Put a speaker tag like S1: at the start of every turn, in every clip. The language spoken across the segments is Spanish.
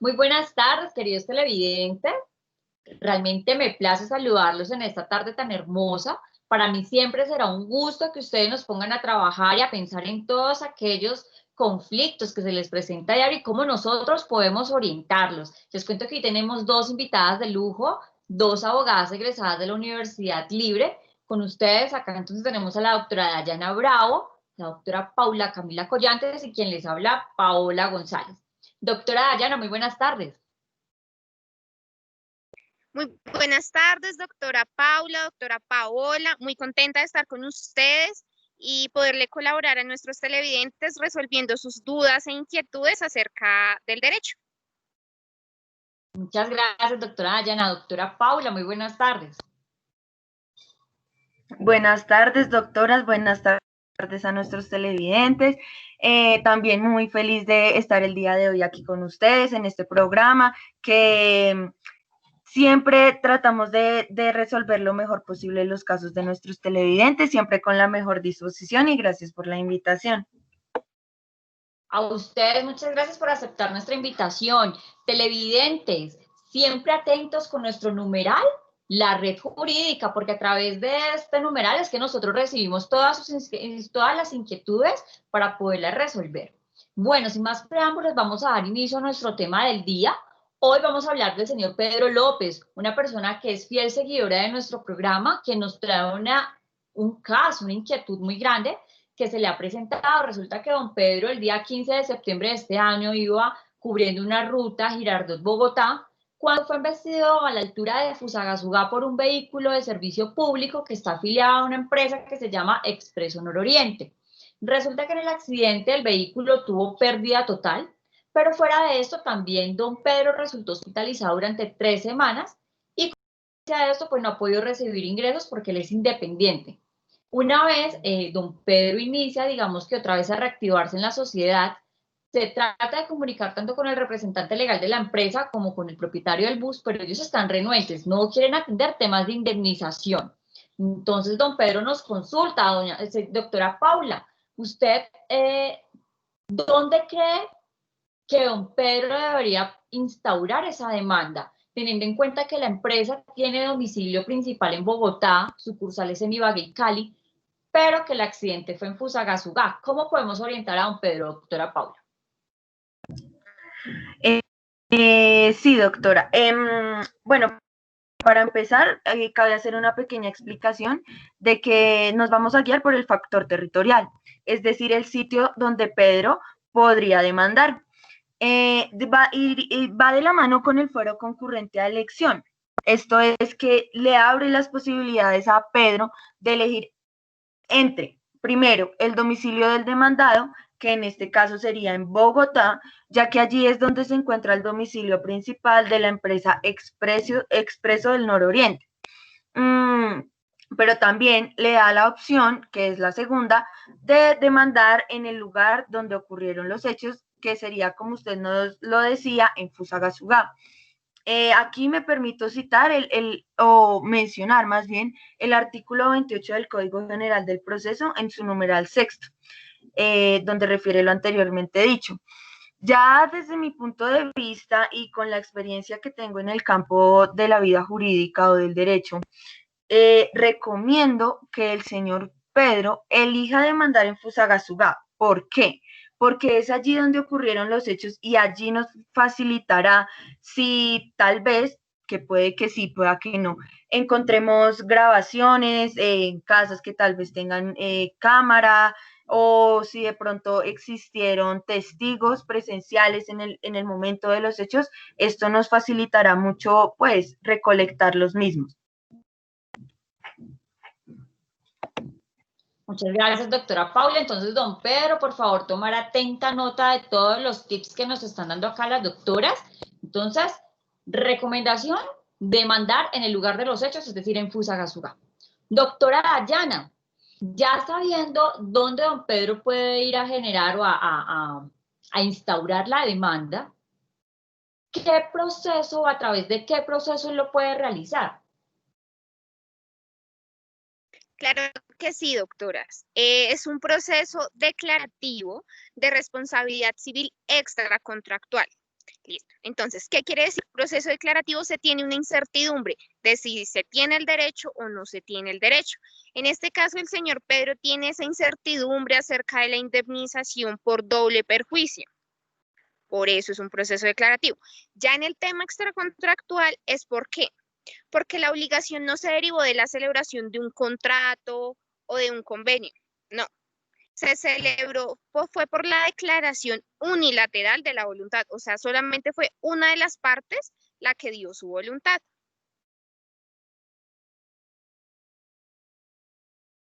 S1: Muy buenas tardes, queridos televidentes. Realmente me place saludarlos en esta tarde tan hermosa. Para mí siempre será un gusto que ustedes nos pongan a trabajar y a pensar en todos aquellos conflictos que se les presenta a diario y cómo nosotros podemos orientarlos. Les cuento que hoy tenemos dos invitadas de lujo, dos abogadas egresadas de la Universidad Libre. Con ustedes acá entonces tenemos a la doctora Dayana Bravo, la doctora Paula Camila Collantes y quien les habla, Paola González. Doctora Dayana, muy buenas tardes.
S2: Muy buenas tardes, doctora Paula, doctora Paola. Muy contenta de estar con ustedes y poderle colaborar a nuestros televidentes resolviendo sus dudas e inquietudes acerca del derecho.
S1: Muchas gracias, doctora Dayana. Doctora Paula, muy buenas tardes.
S3: Buenas tardes, doctoras. Buenas tardes a nuestros televidentes. También muy feliz de estar el día de hoy aquí con ustedes en este programa que siempre tratamos de resolver lo mejor posible los casos de nuestros televidentes, siempre con la mejor disposición y gracias por la invitación.
S1: A ustedes, muchas gracias por aceptar nuestra invitación. Televidentes, siempre atentos con nuestro numeral, la red jurídica, porque a través de este numeral es que nosotros recibimos todas las inquietudes para poderlas resolver. Bueno, sin más preámbulos, vamos a dar inicio a nuestro tema del día. Hoy vamos a hablar del señor Pedro López, una persona que es fiel seguidora de nuestro programa, que nos trae un caso, una inquietud muy grande que se le ha presentado. Resulta que don Pedro el día 15 de septiembre de este año iba cubriendo una ruta Girardot-Bogotá cuando fue embestido a la altura de Fusagasugá por un vehículo de servicio público que está afiliado a una empresa que se llama Expreso Nororiente. Resulta que en el accidente el vehículo tuvo pérdida total, pero fuera de esto también don Pedro resultó hospitalizado durante 3 semanas y gracias a esto pues no ha podido recibir ingresos porque él es independiente. Una vez don Pedro inicia, digamos que otra vez a reactivarse en la sociedad, se trata de comunicar tanto con el representante legal de la empresa como con el propietario del bus, pero ellos están renuentes, no quieren atender temas de indemnización. Entonces don Pedro nos consulta, doctora Paula, ¿usted dónde cree que don Pedro debería instaurar esa demanda? Teniendo en cuenta que la empresa tiene domicilio principal en Bogotá, sucursales en Ibagué y Cali, pero que el accidente fue en Fusagasugá. ¿Cómo podemos orientar a don Pedro, doctora Paula?
S3: Sí, doctora. Bueno, para empezar, cabe hacer una pequeña explicación de que nos vamos a guiar por el factor territorial, es decir, el sitio donde Pedro podría demandar. Va de la mano con el fuero concurrente a elección. Esto es que le abre las posibilidades a Pedro de elegir entre, primero, el domicilio del demandado, que en este caso sería en Bogotá, ya que allí es donde se encuentra el domicilio principal de la empresa Expreso del Nororiente. Pero también le da la opción, que es la segunda, de demandar en el lugar donde ocurrieron los hechos, que sería, como usted nos lo decía, en Fusagasugá. Aquí me permito citar o mencionar más bien el artículo 28 del Código General del Proceso en su numeral sexto, donde refiere lo anteriormente dicho. Ya desde mi punto de vista y con la experiencia que tengo en el campo de la vida jurídica o del derecho, recomiendo que el señor Pedro elija demandar en Fusagasugá. ¿Por qué? Porque es allí donde ocurrieron los hechos y allí nos facilitará si tal vez, que puede que sí, pueda que no, encontremos grabaciones en casas que tal vez tengan cámara o si de pronto existieron testigos presenciales en el momento de los hechos, esto nos facilitará mucho pues recolectar los mismos.
S1: Muchas gracias, doctora Paula. Entonces, don Pedro, por favor, tomar atenta nota de todos los tips que nos están dando acá las doctoras. Entonces, recomendación, demandar en el lugar de los hechos, es decir, en Fusagasugá. Doctora Dayana, ya sabiendo dónde don Pedro puede ir a generar o a instaurar la demanda, ¿qué proceso o a través de qué proceso lo puede realizar?
S2: Claro que sí, doctoras. Es un proceso declarativo de responsabilidad civil extracontractual. Listo. Entonces, ¿qué quiere decir? Proceso declarativo, se tiene una incertidumbre de si se tiene el derecho o no se tiene el derecho. En este caso, el señor Pedro tiene esa incertidumbre acerca de la indemnización por doble perjuicio. Por eso es un proceso declarativo. Ya en el tema extracontractual es ¿por qué? Porque la obligación no se derivó de la celebración de un contrato o de un convenio. No. Se celebró, fue por la declaración unilateral de la voluntad, o sea, solamente fue una de las partes la que dio su voluntad.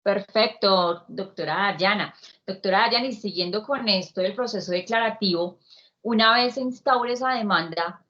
S1: Perfecto, doctora Dayana. Doctora Dayana, y siguiendo con esto del proceso declarativo, una vez se instaure esa demanda,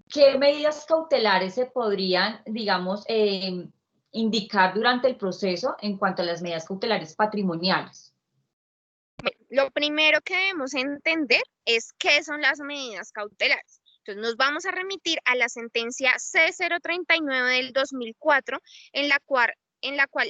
S1: ¿qué medidas cautelares se podrían, digamos, indicar durante el proceso en cuanto a las medidas cautelares patrimoniales?
S2: Lo primero que debemos entender es qué son las medidas cautelares. Entonces nos vamos a remitir a la sentencia C039 del 2004, en la cual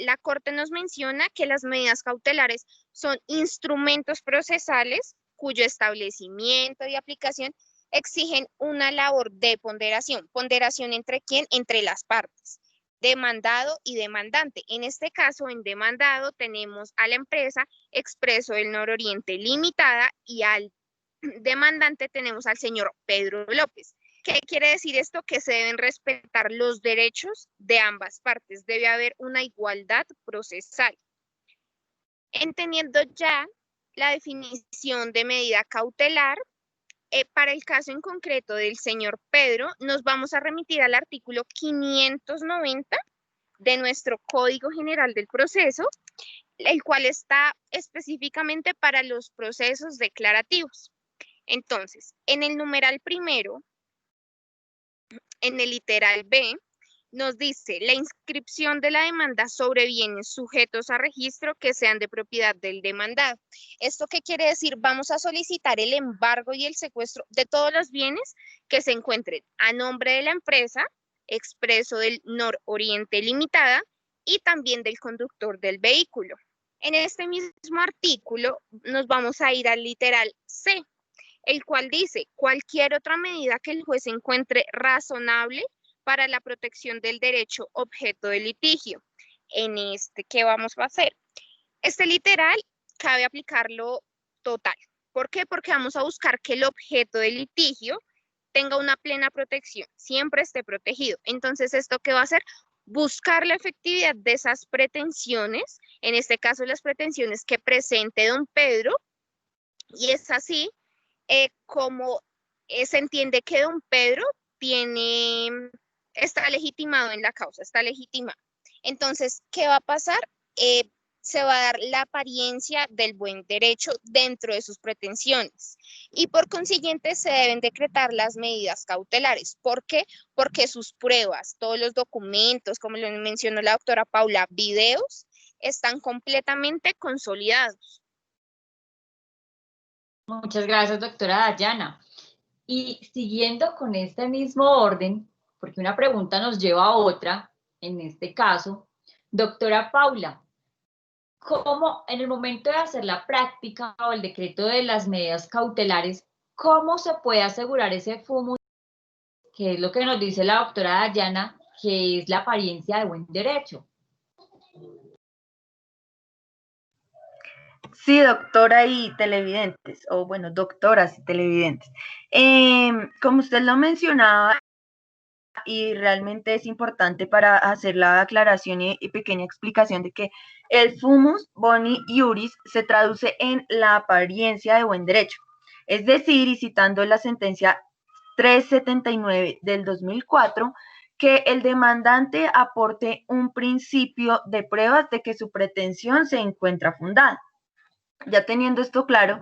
S2: la Corte nos menciona que las medidas cautelares son instrumentos procesales cuyo establecimiento y aplicación exigen una labor de ponderación. ¿Ponderación entre quién? Entre las partes, demandado y demandante. En este caso, en demandado tenemos a la empresa Expreso del Nororiente Limitada y al demandante tenemos al señor Pedro López. ¿Qué quiere decir esto? Que se deben respetar los derechos de ambas partes. Debe haber una igualdad procesal. Entendiendo ya la definición de medida cautelar, para el caso en concreto del señor Pedro, nos vamos a remitir al artículo 590 de nuestro Código General del Proceso, el cual está específicamente para los procesos declarativos. Entonces, en el numeral primero, en el literal B, nos dice la inscripción de la demanda sobre bienes sujetos a registro que sean de propiedad del demandado. ¿Esto qué quiere decir? Vamos a solicitar el embargo y el secuestro de todos los bienes que se encuentren a nombre de la empresa Expreso del Nororiente Limitada y también del conductor del vehículo. En este mismo artículo nos vamos a ir al literal C, el cual dice cualquier otra medida que el juez encuentre razonable para la protección del derecho objeto del litigio. En este, ¿qué vamos a hacer? Este literal cabe aplicarlo total. ¿Por qué? Porque vamos a buscar que el objeto del litigio tenga una plena protección, siempre esté protegido. Entonces, ¿esto qué va a hacer? Buscar la efectividad de esas pretensiones, en este caso las pretensiones que presente don Pedro, y es así como se entiende que don Pedro está legitimado en la causa, está legitimado. Entonces, ¿qué va a pasar? Se va a dar la apariencia del buen derecho dentro de sus pretensiones y por consiguiente se deben decretar las medidas cautelares. ¿Por qué? Porque sus pruebas, todos los documentos, como lo mencionó la doctora Paula, videos, están completamente consolidados.
S1: Muchas gracias, doctora Dayana. Y siguiendo con este mismo orden, porque una pregunta nos lleva a otra, en este caso, doctora Paula, ¿cómo en el momento de hacer la práctica o el decreto de las medidas cautelares, cómo se puede asegurar ese fumus, que es lo que nos dice la doctora Dayana, que es la apariencia de buen derecho?
S3: Sí, doctora y televidentes, o bueno, doctoras y televidentes. Como usted lo mencionaba, y realmente es importante para hacer la aclaración y pequeña explicación de que el fumus boni iuris se traduce en la apariencia de buen derecho. Es decir, y citando la sentencia 379 del 2004, que el demandante aporte un principio de pruebas de que su pretensión se encuentra fundada. Ya teniendo esto claro,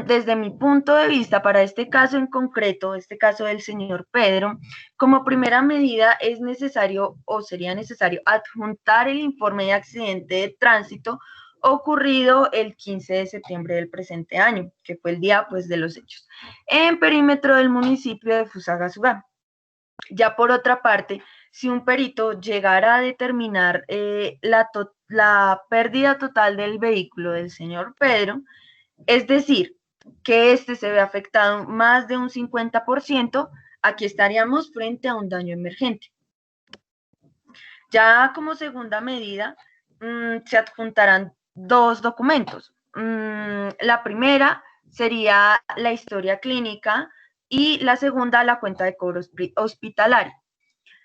S3: desde mi punto de vista, para este caso en concreto, este caso del señor Pedro, como primera medida es necesario o sería necesario adjuntar el informe de accidente de tránsito ocurrido el 15 de septiembre del presente año, que fue el día pues de los hechos, en perímetro del municipio de Fusagasugá. Ya por otra parte, si un perito llegara a determinar la pérdida total del vehículo del señor Pedro, es decir, que este se ve afectado más de un 50%, aquí estaríamos frente a un daño emergente. Ya como segunda medida, se adjuntarán dos documentos. La primera sería la historia clínica y la segunda la cuenta de cobro hospitalario.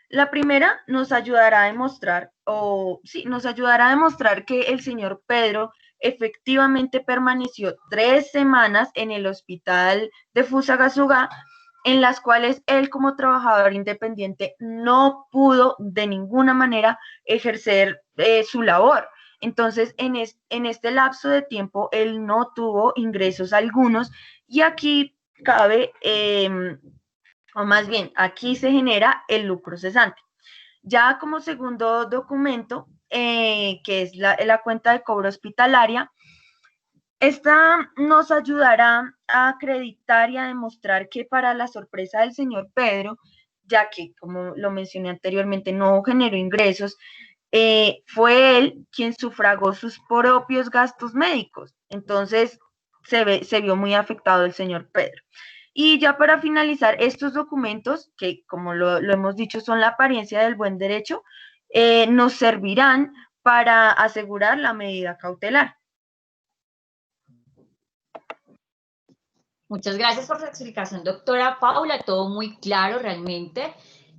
S3: La primera nos ayudará a demostrar, nos ayudará a demostrar que el señor Pedro efectivamente permaneció 3 semanas en el hospital de Fusagasugá, en las cuales él como trabajador independiente no pudo de ninguna manera ejercer su labor. Entonces, en este lapso de tiempo, él no tuvo ingresos algunos y aquí cabe, o más bien, aquí se genera el lucro cesante. Ya como segundo documento, que es la cuenta de cobro hospitalaria, esta nos ayudará a acreditar y a demostrar que para la sorpresa del señor Pedro, ya que, como lo mencioné anteriormente, no generó ingresos, fue él quien sufragó sus propios gastos médicos. Entonces, se vio muy afectado el señor Pedro. Y ya para finalizar, estos documentos, que como lo hemos dicho, son la apariencia del buen derecho, nos servirán para asegurar la medida cautelar.
S1: Muchas gracias por su explicación, doctora Paula, todo muy claro realmente.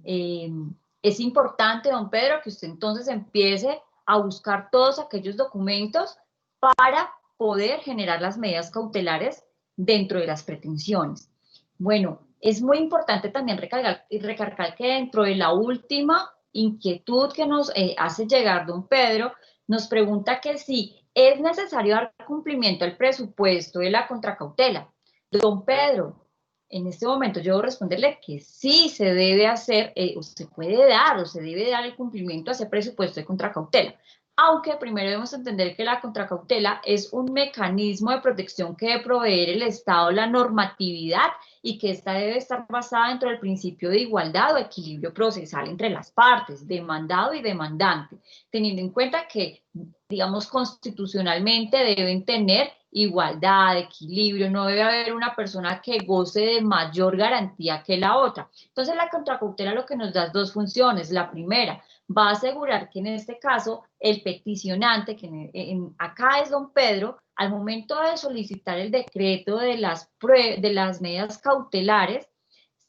S1: Es importante, don Pedro, que usted entonces empiece a buscar todos aquellos documentos para poder generar las medidas cautelares dentro de las pretensiones. Bueno, es muy importante también recalcar que dentro de la última inquietud que nos hace llegar don Pedro, nos pregunta que si es necesario dar cumplimiento al presupuesto de la contracautela. Don Pedro, en este momento yo debo responderle que sí se debe hacer, o se puede dar, o se debe dar el cumplimiento a ese presupuesto de contracautela. Aunque primero debemos entender que la contracautela es un mecanismo de protección que debe proveer el Estado la normatividad y que esta debe estar basada dentro del principio de igualdad o equilibrio procesal entre las partes, demandado y demandante, teniendo en cuenta que, digamos, constitucionalmente deben tener igualdad, equilibrio, no debe haber una persona que goce de mayor garantía que la otra. Entonces la contracautela lo que nos da es dos funciones. La primera, va a asegurar que en este caso el peticionante, que acá es don Pedro, al momento de solicitar el decreto de las medidas cautelares,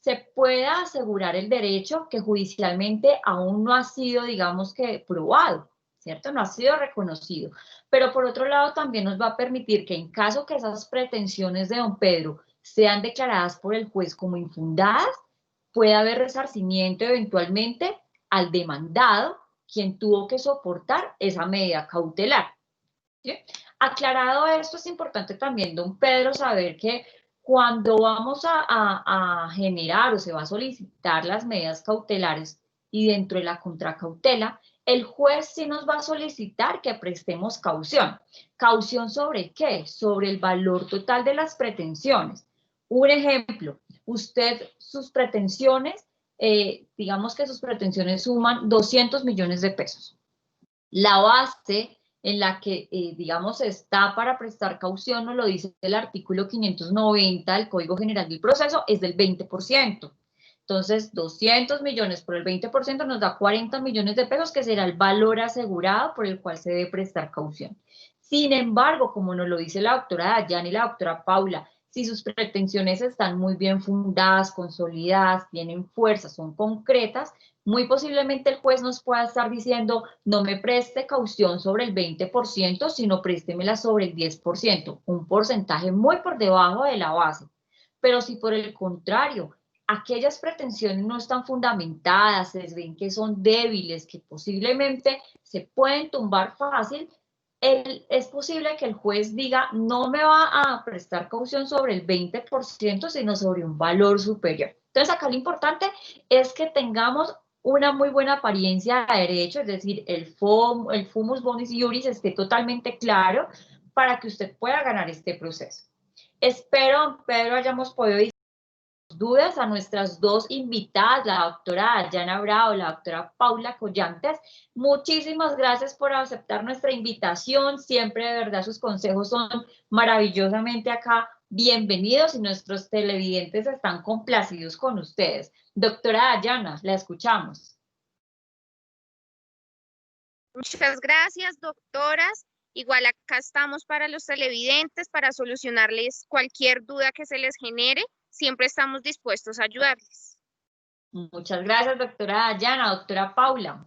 S1: se pueda asegurar el derecho que judicialmente aún no ha sido, digamos que, probado, ¿cierto? No ha sido reconocido. Pero por otro lado también nos va a permitir que en caso que esas pretensiones de don Pedro sean declaradas por el juez como infundadas, pueda haber resarcimiento eventualmente al demandado, quien tuvo que soportar esa medida cautelar. ¿Sí? Aclarado esto, es importante también, don Pedro, saber que cuando vamos a generar o se va a solicitar las medidas cautelares y dentro de la contracautela, el juez sí nos va a solicitar que prestemos caución. ¿Caución sobre qué? Sobre el valor total de las pretensiones. Un ejemplo, usted, sus pretensiones, digamos que sus pretensiones suman 200 millones de pesos. La base en la que, digamos, está para prestar caución, nos lo dice el artículo 590 del Código General del Proceso, es del 20%. Entonces, 200 millones por el 20% nos da 40 millones de pesos, que será el valor asegurado por el cual se debe prestar caución. Sin embargo, como nos lo dice la doctora Dayana y la doctora Paula, si sus pretensiones están muy bien fundadas, consolidadas, tienen fuerza, son concretas, muy posiblemente el juez nos pueda estar diciendo, no me preste caución sobre el 20%, sino préstemela sobre el 10%, un porcentaje muy por debajo de la base. Pero si por el contrario, aquellas pretensiones no están fundamentadas, se ven que son débiles, que posiblemente se pueden tumbar fácil, es posible que el juez diga, no me va a prestar caución sobre el 20%, sino sobre un valor superior. Entonces, acá lo importante es que tengamos una muy buena apariencia de derecho, es decir, el fumus bonis iuris esté totalmente claro para que usted pueda ganar este proceso. Espero, Pedro, hayamos podido dudas a nuestras dos invitadas, la doctora Dayana Bravo y la doctora Paula Collantes. Muchísimas gracias por aceptar nuestra invitación. Siempre, de verdad, sus consejos son maravillosamente acá bienvenidos y nuestros televidentes están complacidos con ustedes. Doctora Dayana, la escuchamos.
S2: Muchas gracias, doctoras. Igual acá estamos para los televidentes, para solucionarles cualquier duda que se les genere. Siempre estamos dispuestos a ayudarles.
S1: Muchas gracias, doctora Dayana. Doctora Paula.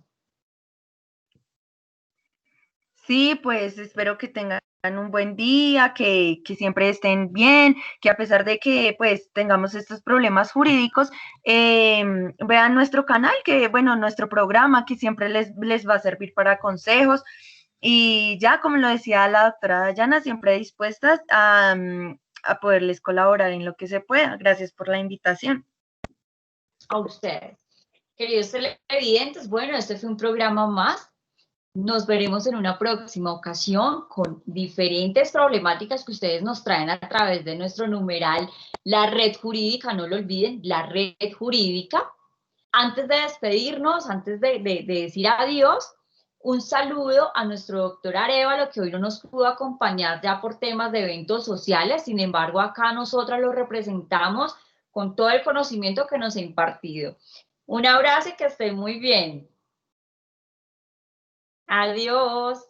S3: Sí, pues espero que tengan un buen día, que siempre estén bien, que a pesar de que pues tengamos estos problemas jurídicos, vean nuestro canal, que bueno, nuestro programa que siempre les va a servir para consejos. Y ya, como lo decía la doctora Dayana, siempre dispuestas a poderles colaborar en lo que se pueda. Gracias por la invitación.
S1: A ustedes. Queridos televidentes, bueno, este fue un programa más. Nos veremos en una próxima ocasión con diferentes problemáticas que ustedes nos traen a través de nuestro numeral, la red jurídica, no lo olviden, la red jurídica. Antes de despedirnos, antes de decir adiós, un saludo a nuestro doctor Arévalo, que hoy no nos pudo acompañar ya por temas de eventos sociales, sin embargo, acá nosotras lo representamos con todo el conocimiento que nos ha impartido. Un abrazo y que estén muy bien. Adiós.